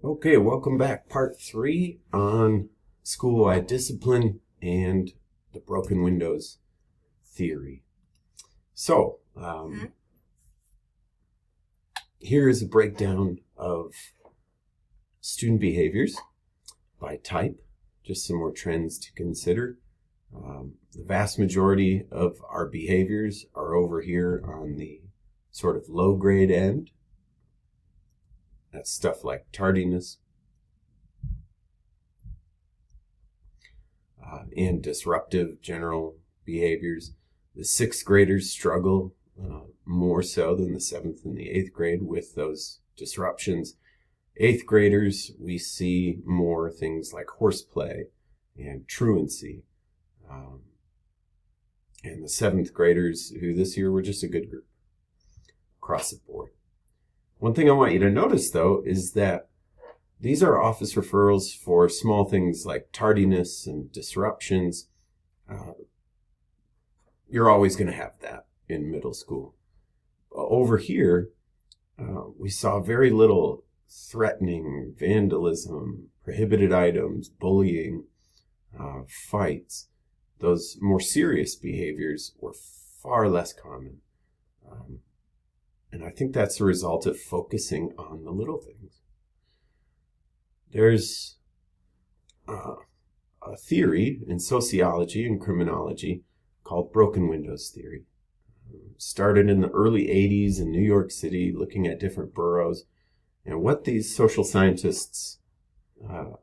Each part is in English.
Okay, welcome back. Part 3 on school-wide discipline and the broken windows theory. So, here is a breakdown of student behaviors by type. Just some more trends to consider. The vast majority of our behaviors are over here on the sort of low grade end. That's stuff like tardiness and disruptive general behaviors. The 6th graders struggle more so than the 7th and the 8th grade with those disruptions. 8th graders, we see more things like horseplay and truancy. And the 7th graders, who this year were just a good group across the board. One thing I want you to notice, though, is that these are office referrals for small things like tardiness and disruptions. You're always going to have that in middle school. Over here, we saw very little threatening, vandalism, prohibited items, bullying, fights. Those more serious behaviors were far less common. And I think that's a result of focusing on the little things. There's a theory in sociology and criminology called broken windows theory. Started in the early 80s in New York City, looking at different boroughs. And what these social scientists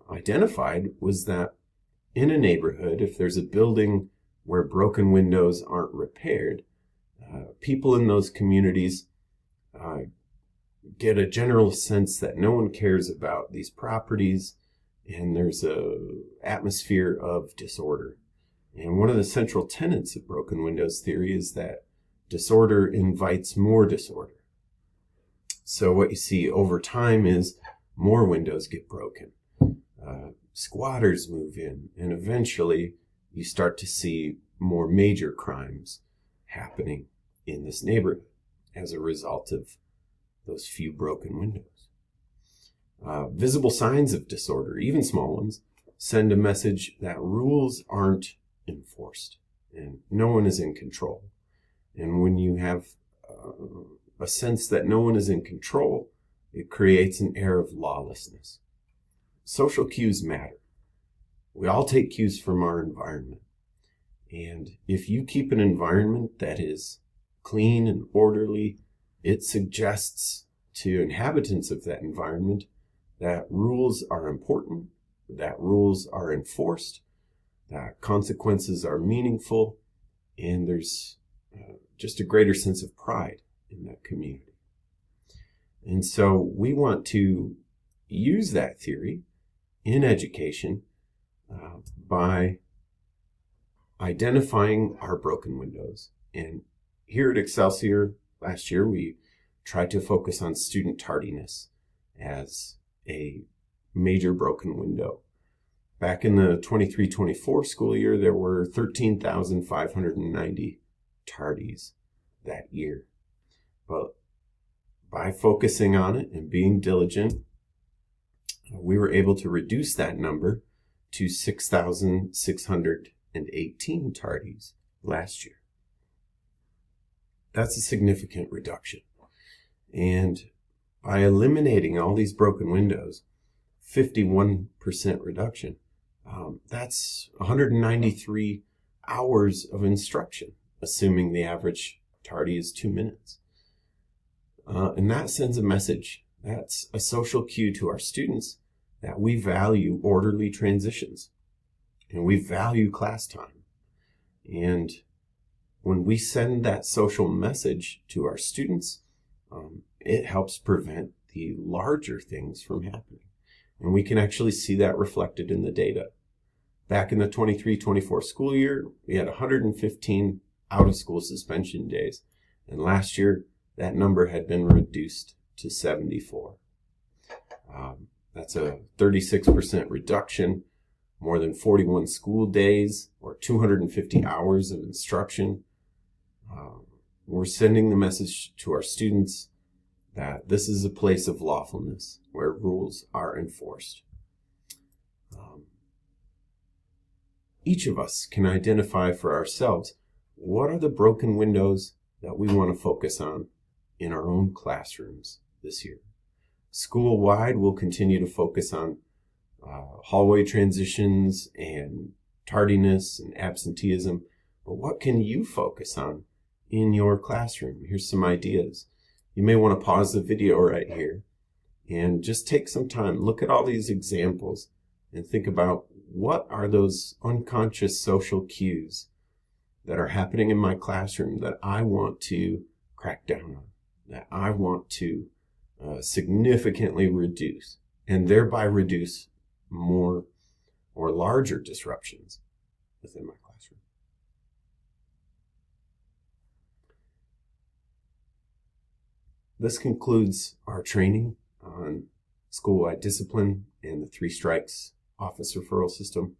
identified was that in a neighborhood, if there's a building where broken windows aren't repaired, people in those communities get a general sense that no one cares about these properties, and there's a atmosphere of disorder. And one of the central tenets of broken windows theory is that disorder invites more disorder. So what you see over time is more windows get broken. Squatters move in, and eventually you start to see more major crimes happening in this neighborhood as a result of those few broken windows. Visible signs of disorder, even small ones, send a message that rules aren't enforced and no one is in control. And when you have a sense that no one is in control, it creates an air of lawlessness. Social cues matter. We all take cues from our environment. And if you keep an environment that is clean and orderly, it suggests to inhabitants of that environment that rules are important, that rules are enforced, that consequences are meaningful, and there's just a greater sense of pride in that community. And so we want to use that theory in education by identifying our broken windows. And here at Excelsior, last year, we tried to focus on student tardiness as a major broken window. Back in the 23-24 school year, there were 13,590 tardies that year. But by focusing on it and being diligent, we were able to reduce that number to 6,618 tardies last year. That's a significant reduction. And by eliminating all these broken windows, 51% reduction, that's 193 hours of instruction, assuming the average tardy is 2 minutes. And that sends a message. That's a social cue to our students that we value orderly transitions and we value class time. And when we send that social message to our students, it helps prevent the larger things from happening. And we can actually see that reflected in the data. Back in the 23-24 school year, we had 115 out-of-school suspension days. And last year, that number had been reduced to 74. That's a 36% reduction, more than 41 school days, or 250 hours of instruction. We're sending the message to our students that this is a place of lawfulness where rules are enforced. Each of us can identify for ourselves what are the broken windows that we want to focus on in our own classrooms this year. School-wide, we'll continue to focus on hallway transitions and tardiness and absenteeism. But what can you focus on in your classroom? Here's some ideas. You may want to pause the video right here and just take some time. Look at all these examples and think about what are those unconscious social cues that are happening in my classroom that I want to crack down on, that I want to significantly reduce, and thereby reduce more or larger disruptions within my classroom. This concludes our training on school-wide discipline and the 3 strikes office referral system.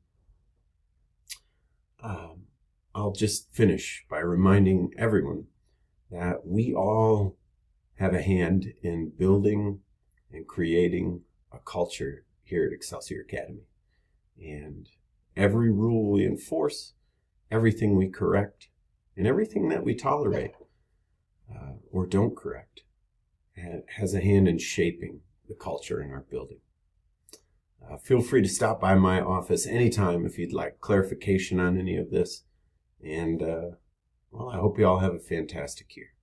I'll just finish by reminding everyone that we all have a hand in building and creating a culture here at Excelsior Academy. And every rule we enforce, everything we correct, and everything that we tolerate or don't correct has a hand in shaping the culture in our building. Feel free to stop by my office anytime if you'd like clarification on any of this. And, well, I hope you all have a fantastic year.